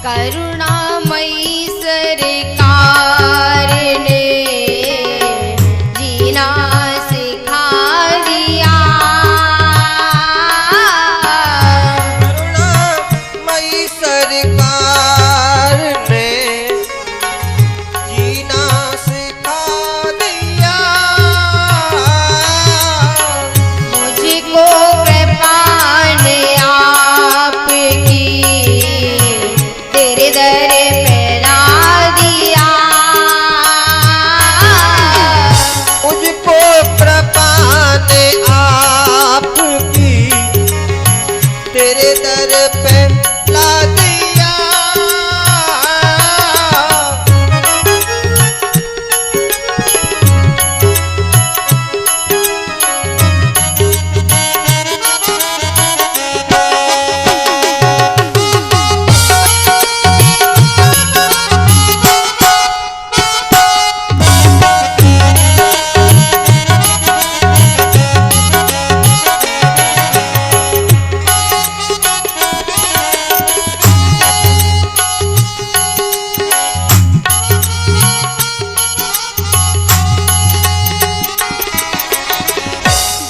करुणामयी सरकार ने जीना सिखा दिया। करुणामयी सरकार ने जीना सिखा दिया। मुझको कृपा ने आपकी तेरे दर पे ला दिया। मुझको कृपा ने आपकी तेरे दर पे ला दिया।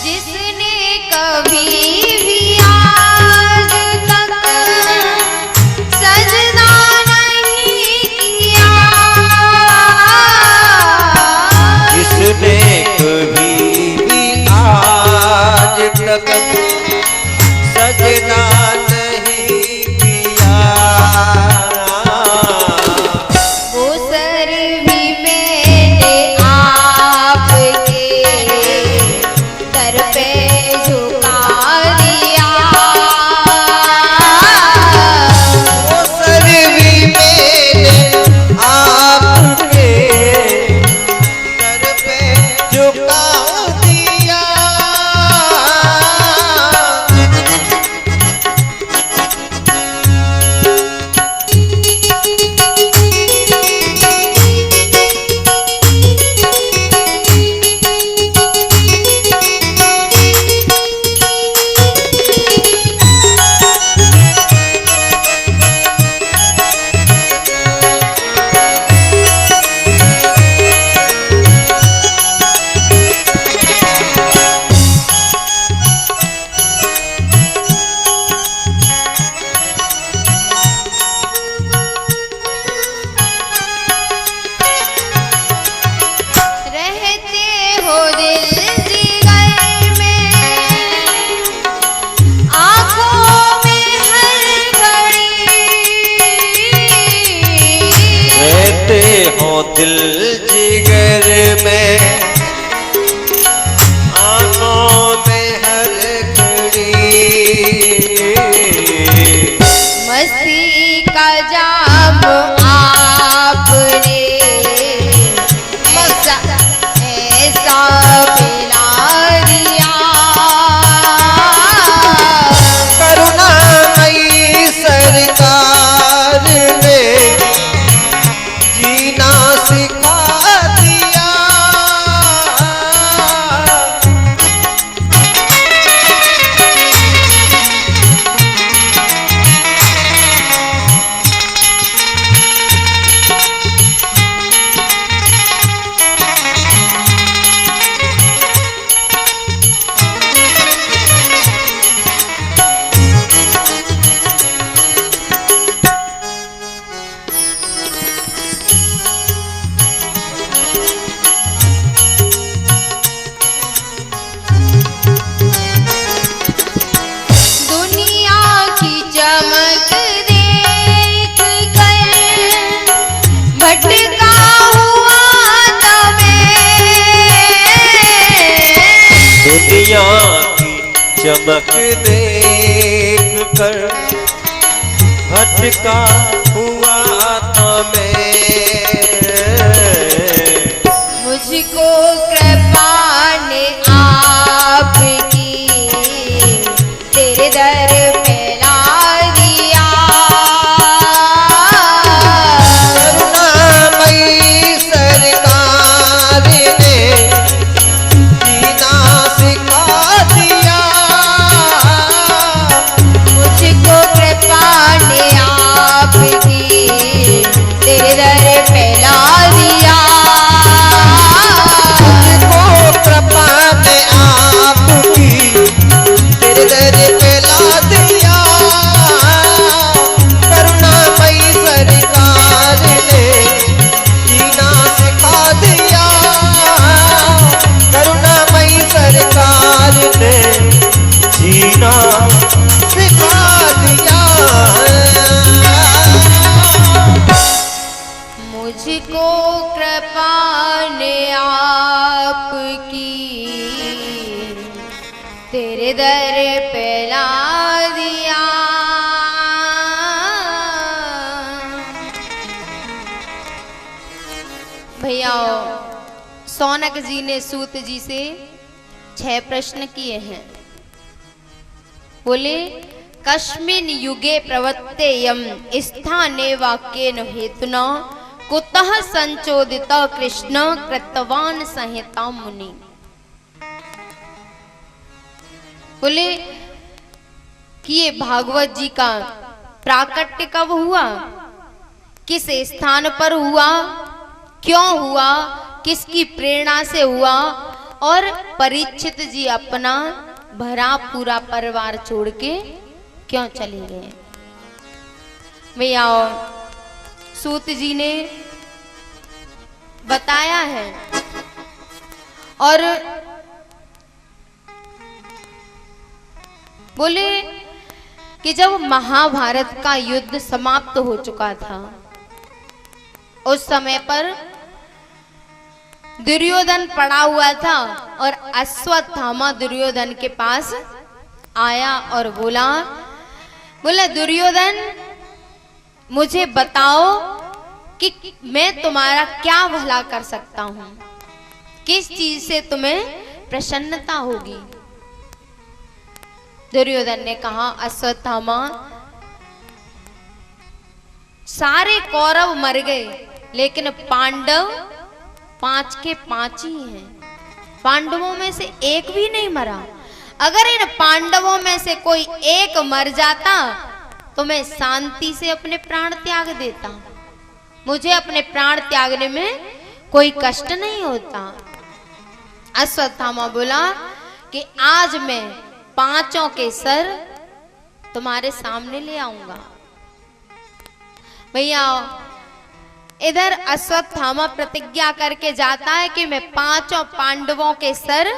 जिसने कभी भी आज तक सजदा नहीं किया। जिसने कभी भी आज तक सजना नहीं किया। वो सर भी मैंने आपके दर पे झुका दिया। वो सर भी मैंने आपके दर पे झुका दिया। रहते हो दिल जिगर में, आँखों में हर घड़ी। रहते हो दिल जिगर में, आँखों में हर घड़ी। मस्ती का जाम आपने ऐसा ऐसा पिला दिया। करुणामयी सरकार ने जीना सिखा दिया। दुनिया की चमक देख कर भटका हुआ था मैं। दुनिया की चमक देख कर भटका हुआ था मैं। मुझको कृपा ने आपकी तेरे दर पे ला दिया। करुणामयी सरकार ने जीना सिखा दिया। मुझको कृपा ने आपकी मुझको कृपा ने आपकी तेरे दर पे ला दिया। भैया सौनक जी ने सूत जी से 6 प्रश्न किए हैं। बोले कस्मिन् युगे प्रवर्तेयं स्थाने वाक्येन हेतुना कुतः संचोदित कृष्ण कृतवान संहिता मुनि। बोले कि ये भागवत जी का प्राकट्य कब हुआ, किस स्थान पर हुआ, क्यों हुआ, किसकी प्रेरणा से हुआ, और परीक्षित जी अपना भरा पूरा परिवार छोड़ के क्यों चले गए। भैया सूत जी ने बताया है। और बोले कि जब महाभारत का युद्ध समाप्त हो चुका था, उस समय पर दुर्योधन पड़ा हुआ था और अश्वत्थामा दुर्योधन के पास आया और बोला दुर्योधन मुझे बताओ कि मैं तुम्हारा क्या भला कर सकता हूं, किस चीज से तुम्हें प्रसन्नता होगी। दुर्योधन ने कहा अश्वत्थामा सारे कौरव मर गए लेकिन पांडव 5 के 5 ही हैं, पांडवों में से एक भी नहीं मरा। अगर इन पांडवों में से कोई एक मर जाता तो मैं शांति से अपने प्राण त्याग देता, मुझे अपने प्राण त्यागने में कोई कष्ट नहीं होता। अश्वत्थामा बोला कि आज मैं 5 के सर तुम्हारे सामने ले आऊंगा। भैया इधर अश्वत्थामा प्रतिज्ञा करके जाता है कि मैं 5 पांडवों के सर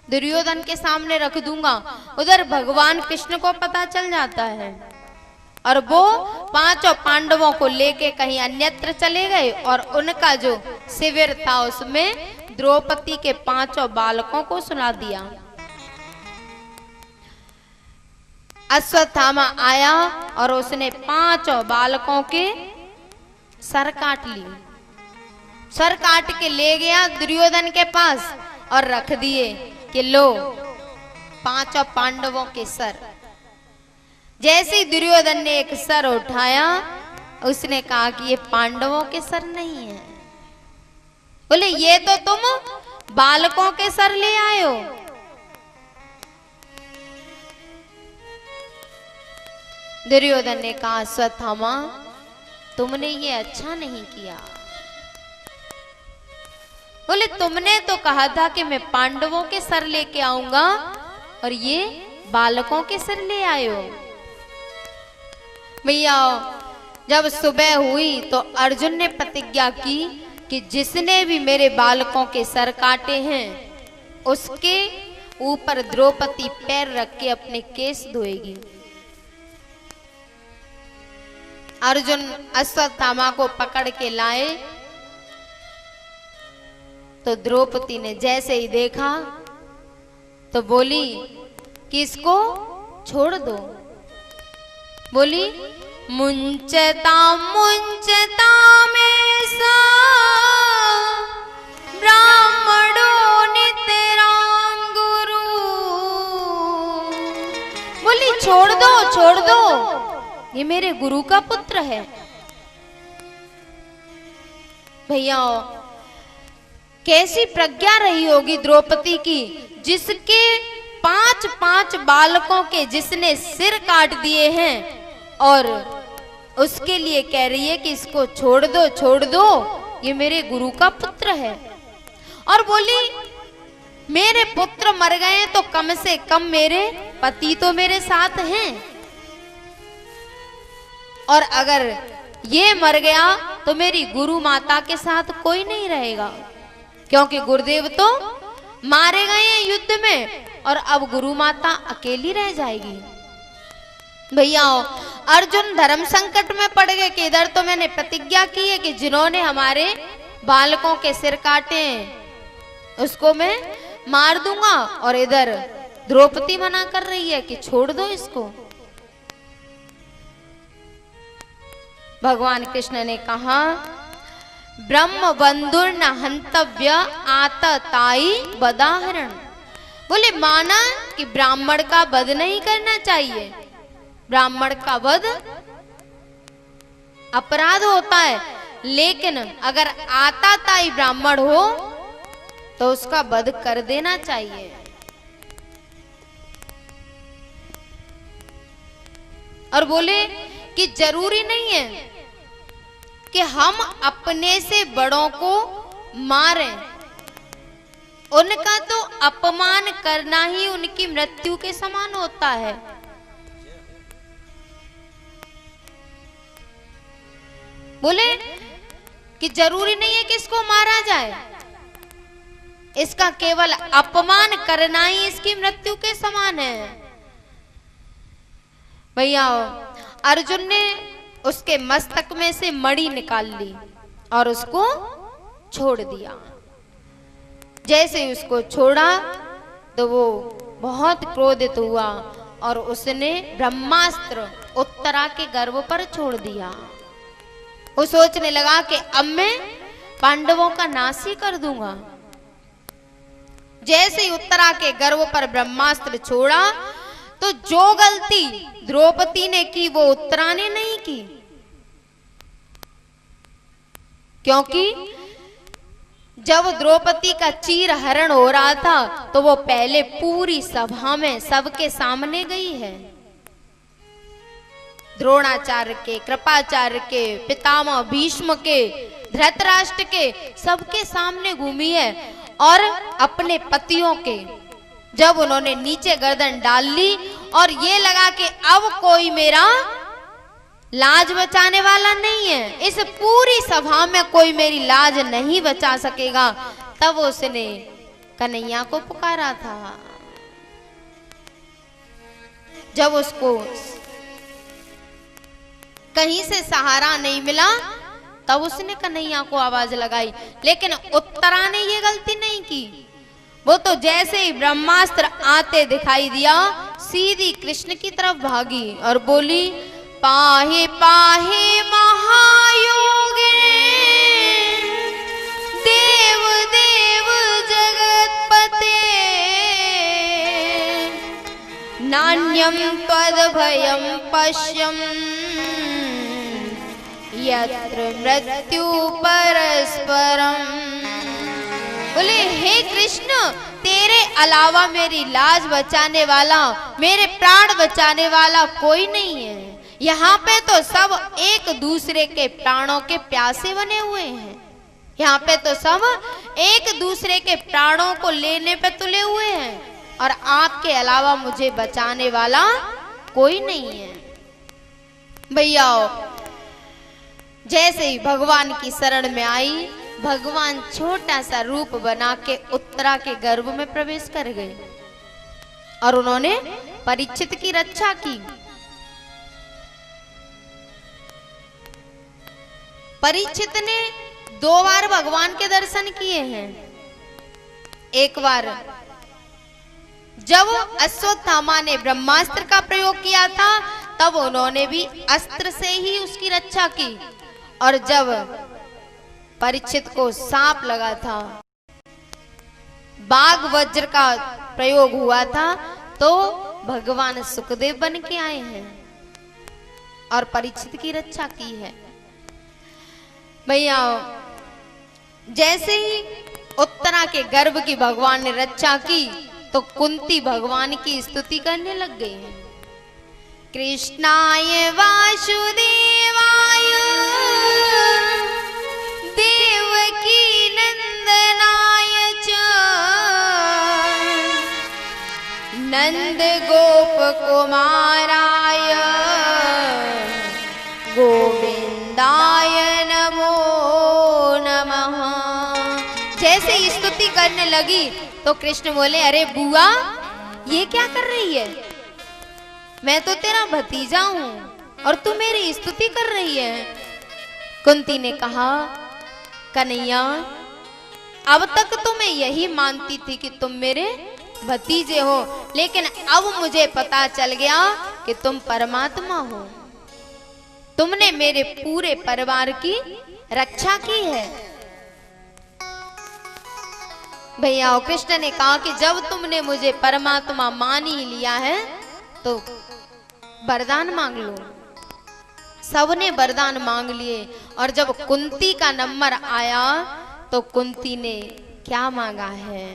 दुर्योधन के सामने रख दूंगा। उधर भगवान कृष्ण को पता चल जाता है और वो 5 पांडवों को लेके कहीं अन्यत्र चले गए और उनका जो शिविर था उसमें द्रौपदी के 5 बालकों को सुला दिया। अश्वत्थामा आया और उसने 5 बालकों के सर काट लिए, सर काट के ले गया दुर्योधन के पास और रख दिए कि लो 5 पांडवों के सर। जैसे ही दुर्योधन ने एक सर उठाया उसने कहा कि ये पांडवों के सर नहीं है। बोले ये तो तुम बालकों के सर ले आए हो। दुर्योधन ने कहा अश्वत्थामा तुमने ये अच्छा नहीं किया। बोले तुमने तो कहा था कि मैं पांडवों के सर लेके आऊंगा और ये बालकों के सर ले आए हो। भैया जब सुबह हुई तो अर्जुन ने प्रतिज्ञा की कि जिसने भी मेरे बालकों के सर काटे हैं उसके ऊपर द्रौपदी पैर रख के अपने केस धोएगी। अर्जुन अश्वत्थामा को पकड़ के लाए तो द्रौपदी ने जैसे ही देखा तो बोली कि इसको छोड़ दो। बोली मुंचता मुंचता में सा ब्राह्मणों नितराम गुरु। बोली छोड़ दो, ये मेरे गुरु का पुत्र है। भैया कैसी प्रज्ञा रही होगी द्रौपदी की, जिसके 5 बालकों के जिसने सिर काट दिए हैं और उसके लिए कह रही है कि इसको छोड़ दो, ये मेरे गुरु का पुत्र है। और बोली मेरे पुत्र मर गए तो कम से कम मेरे पति तो मेरे साथ हैं, और अगर ये मर गया तो मेरी गुरु माता के साथ कोई नहीं रहेगा, क्योंकि गुरुदेव तो मारे गए हैं युद्ध में और अब गुरु माता अकेली रह जाएगी। भैया अर्जुन धर्म संकट में पड़ गए कि इधर तो मैंने प्रतिज्ञा की है कि जिन्होंने हमारे बालकों के सिर काटे उसको मैं मार दूंगा, और इधर द्रौपदी मना कर रही है कि छोड़ दो इसको। भगवान कृष्ण ने कहा ब्रह्म बंधुर न हंतव्य आतताई बदाहरण। बोले माना कि ब्राह्मण का वध नहीं करना चाहिए, ब्राह्मण का वध अपराध होता है, लेकिन अगर आताताई ब्राह्मण हो तो उसका वध कर देना चाहिए। और बोले कि जरूरी नहीं है कि हम अपने से बड़ों को मारें, उनका तो अपमान करना ही उनकी मृत्यु के समान होता है। बोले कि जरूरी नहीं है कि इसको मारा जाए, इसका केवल अपमान करना ही इसकी मृत्यु के समान है। भैया अर्जुन ने उसके मस्तक में से मणि निकाल ली और उसको छोड़ दिया। जैसे ही उसको छोड़ा तो वो बहुत क्रोधित हुआ और उसने ब्रह्मास्त्र उत्तरा के गर्भ पर छोड़ दिया। वो सोचने लगा कि अब मैं पांडवों का नाश ही कर दूंगा। जैसे ही उत्तरा के गर्भ पर ब्रह्मास्त्र छोड़ा तो जो गलती द्रौपदी ने की वो उत्तरा ने नहीं की, क्योंकि जब द्रौपदी का चीर हरण हो रहा था तो वो पहले पूरी सभा में सबके सामने गई है। द्रोणाचार्य के, कृपाचार्य के, पितामह भीष्म के, धृतराष्ट्र के, सबके सामने घूमी है। और अपने पतियों के जब उन्होंने नीचे गर्दन डाल ली और ये लगा कि अब कोई मेरा लाज बचाने वाला नहीं है, इस पूरी सभा में कोई मेरी लाज नहीं बचा सकेगा, तब उसने कन्हैया को पुकारा था। जब उसको कहीं से सहारा नहीं मिला तब उसने कन्हैया को आवाज लगाई, लेकिन उत्तरा ने ये गलती नहीं की। वो तो जैसे ही ब्रह्मास्त्र आते दिखाई दिया सीधी कृष्ण की तरफ भागी और बोली पाहे पाहे महायोगे देव देव जगतपते नान्यम त्वद भयम पश्यम यत्र मृत्यु परस्परम। बोले हे कृष्ण, तेरे अलावा मेरी लाज बचाने वाला, मेरे प्राण बचाने वाला कोई नहीं है। यहाँ पे तो सब एक दूसरे के प्राणों के प्यासे बने हुए हैं, यहाँ पे तो सब एक दूसरे के प्राणों को लेने पे तुले हुए हैं, और आपके अलावा मुझे बचाने वाला कोई नहीं है। भैया जैसे ही भगवान की शरण में आई, भगवान छोटा सा रूप बना के उत्तरा के गर्भ में प्रवेश कर गए और उन्होंने परीक्षित की रक्षा की। परीक्षित ने 2 बार भगवान के दर्शन किए हैं। एक बार जब अश्वत्थामा ने ब्रह्मास्त्र का प्रयोग किया था तब उन्होंने भी अस्त्र से ही उसकी रक्षा की, और जब परीक्षित को सांप लगा था, बाघ वज्र का प्रयोग हुआ था, तो भगवान सुखदेव बन के आए हैं और परीक्षित की रक्षा की है। भैया जैसे ही उत्तरा के गर्भ की भगवान ने रक्षा की तो कुंती भगवान की स्तुति करने लग गई है। कृष्णाय वासुदेवाय देवकी नंदनाय च नंद गोप कुमाराय गोविंदाय नमो नमः। जैसे स्तुति करने लगी तो कृष्ण बोले अरे बुआ ये क्या कर रही है, मैं तो तेरा भतीजा हूँ और तू मेरी स्तुति कर रही है। कुंती ने कहा, कन्हैया अब तक तो मैं यही मानती थी कि तुम मेरे भतीजे हो, लेकिन अब मुझे पता चल गया कि तुम परमात्मा हो। तुमने मेरे पूरे परिवार की रक्षा की है। भैया और कृष्ण ने कहा कि जब तुमने मुझे परमात्मा मान ही लिया है तो वरदान मांग लो। सबने वरदान मांग लिए और जब कुंती का नंबर आया तो कुंती ने क्या मांगा है?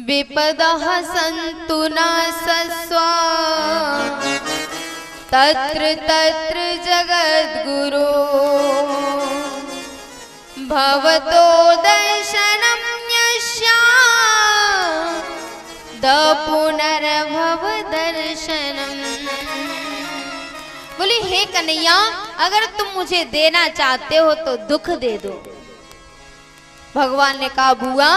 विपदः सन्तु न सस्वा तत्र तत्र जगद्गुरो भवतो दर्शनं यस्या द पुनर्भव दर्शनम। बोली, हे कन्हैया, अगर तुम मुझे देना चाहते हो तो दुख दे दो। भगवान ने कहा, बुआ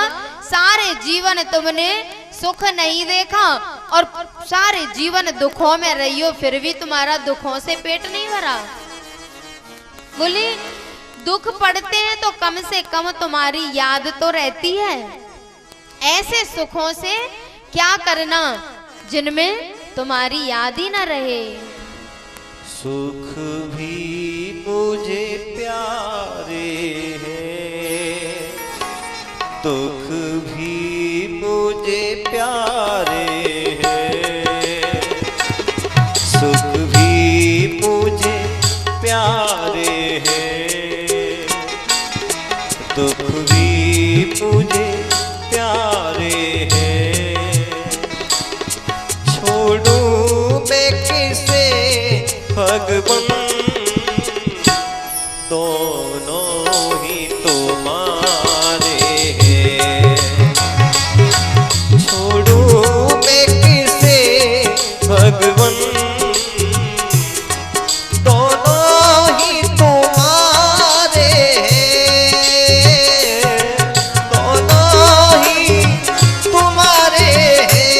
सारे जीवन तुमने सुख नहीं देखा और सारे जीवन दुखों में रही हो, फिर भी तुम्हारा दुखों से पेट नहीं भरा। बोली, दुख पड़ते हैं तो कम से कम तुम्हारी याद तो रहती है। ऐसे सुखों से क्या करना जिनमें तुम्हारी याद ही ना रहे। सुख भी मुझे प्यारे हैं, दुख भी मुझे प्यारे हैं। सुख भी मुझे प्यारे हैं, दुख भी मुझे प्यारे हैं। छोड़ूं मैं किसे भगवन, दोनों ही तुम्हारे हैं। छोड़ूं मैं किसे भगवन, दोनों ही तुम्हारे हैं, दोनों ही तुम्हारे हैं।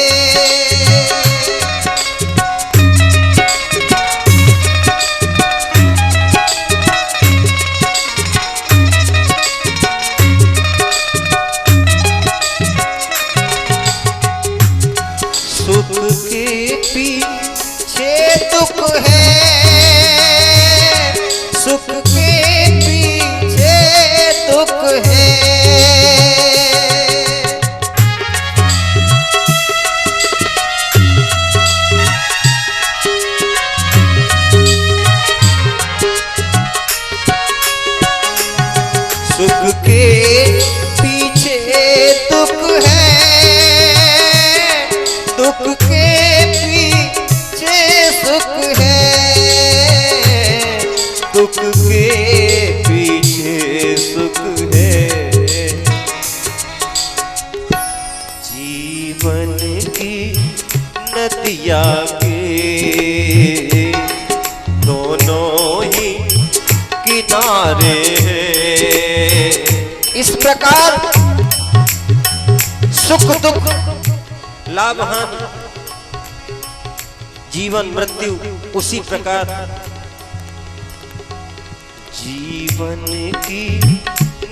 सुख के पीछे दुख है, सुख के पीछे दुख है। सुख के पीछे दुख है, दुख के पीछे सुख है, दुख के पीछे सुख है। जीवन की नदिया के दोनों ही किनारे हैं। इस प्रकार सुख दुख लाभ हानि जीवन मृत्यु उसी प्रकार जीवन की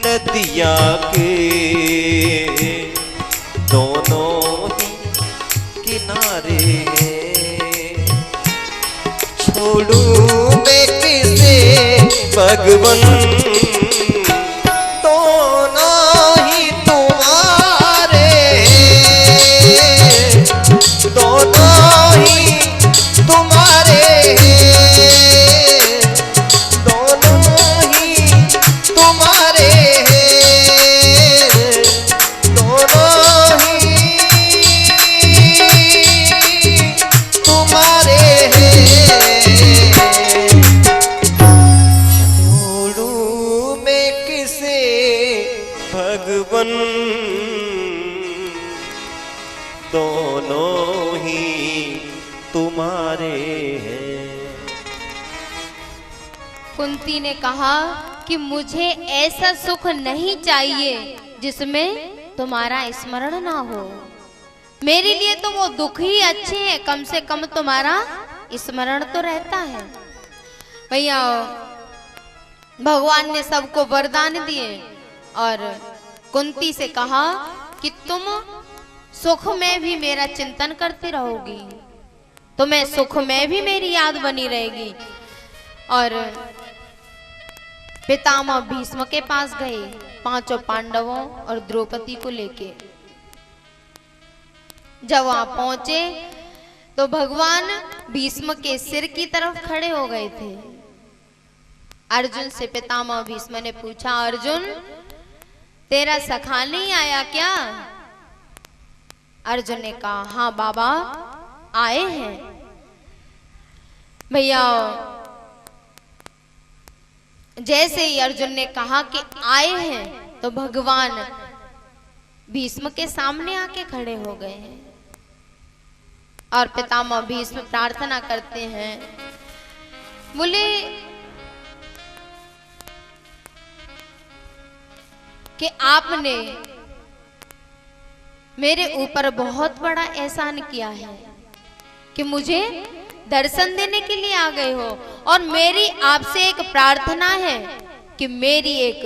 नदिया के दोनों ही किनारे हैं। छोड़ूं मैं किसे भगवन, दोनों ही तुम्हारे हैं, दोनों ही तुम्हारे हैं, दोनों ही तुम्हारे हैं, दोनों ही तुम्हारे हैं। छोड़ूं मैं किसे भगवन, दोनों ही तुम्हारे हैं। कुंती ने कहा कि मुझे ऐसा सुख नहीं चाहिए जिसमें तुम्हारा स्मरण ना हो। मेरे लिए तो वो दुख ही अच्छे हैं, कम से कम तुम्हारा स्मरण तो रहता है। भैया भगवान ने सबको वरदान दिए और कुंती से कहा कि तुम सुख में भी मेरा चिंतन करती रहोगी, तुम्हें सुख में भी मेरी याद बनी रहेगी। और पितामह भीष्म के पास गए, पांचों पांडवों और द्रौपदी को लेके। जब वहां पहुंचे तो भगवान भीष्म के सिर की तरफ खड़े हो गए थे। अर्जुन से पितामह भीष्म ने पूछा, अर्जुन तेरा सखा नहीं आया क्या? अर्जुन ने कहा, हाँ बाबा आए हैं। भैया जैसे ही अर्जुन ने कहा कि आए हैं तो भगवान भीष्म के सामने आके खड़े हो गए हैं और पितामह भीष्म प्रार्थना करते हैं, बोले कि आपने मेरे ऊपर बहुत बड़ा एहसान किया है कि मुझे दर्शन देने के लिए आ गए हो, और मेरी आपसे एक प्रार्थना है कि मेरी एक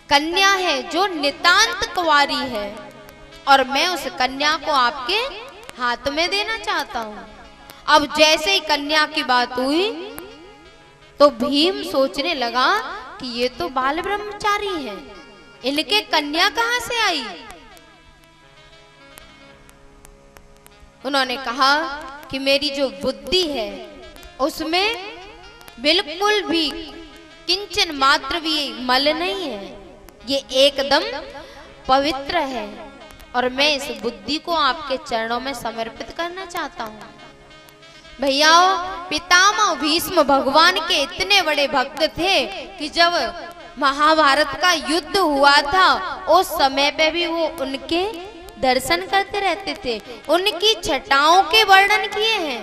कन्या है जो नितांत कुंवारी है और मैं उस कन्या को आपके हाथ में देना चाहता हूं। अब जैसे ही कन्या की बात हुई तो भीम सोचने लगा कि ये तो बाल ब्रह्मचारी हैं, इनके कन्या कहां से आई? उन्होंने कहा कि मेरी जो बुद्धि है उसमें बिल्कुल भी किंचन मात्र भी मल नहीं है, ये एकदम पवित्र है और मैं इस बुद्धि को आपके चरणों में समर्पित करना चाहता हूँ। भैयाओ पितामह भीष्म भगवान के इतने बड़े भक्त थे कि जब महाभारत का युद्ध हुआ था उस समय पे भी वो उनके दर्शन करते रहते थे, उनकी छटाओं के वर्णन किए हैं।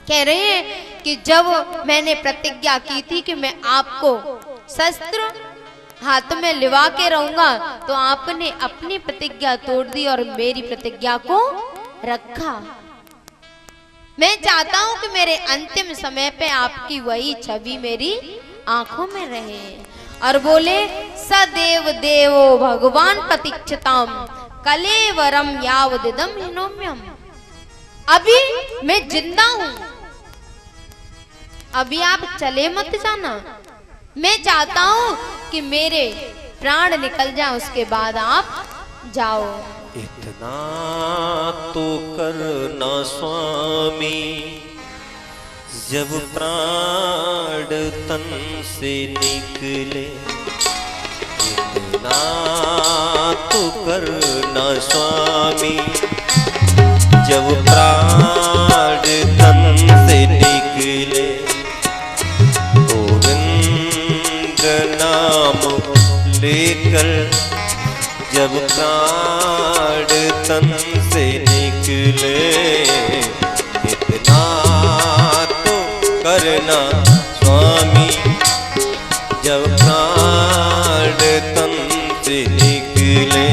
कह रहे हैं कि जब मैंने प्रतिज्ञा की थी कि मैं आपको शस्त्र हाथ में लिवा के रहूंगा तो आपने अपनी प्रतिज्ञा तोड़ दी और मेरी प्रतिज्ञा को रखा। मैं चाहता हूं कि मेरे अंतिम समय पे आपकी वही छवि मेरी आंखों में रहे। और बोले सदैव देवो भगवान प्रतीक्षताम कलेवरम यावदिदम हिनोम्यम। अभी मैं जिंदा हूं, अभी आप चले मत जाना, मैं चाहता हूं कि मेरे प्राण निकल जाए उसके बाद आप जाओ। इतना तो करना स्वामी जब प्राण तन से निकले, इतना तो करना स्वामी जब प्राण तन से निकले, गोविंद नाम लेकर जब प्राण तन से निकले, इतना तो करना स्वामी जब प्राण तन से निकले।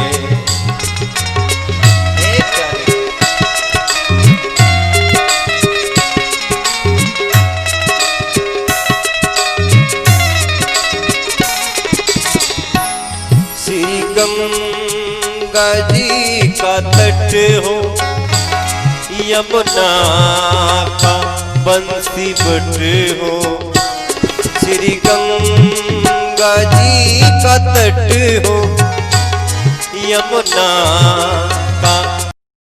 श्री गंगा जी का तट हो, यमुना का बंसी बट हो, श्री गंगा जी का तट हो, यमुना का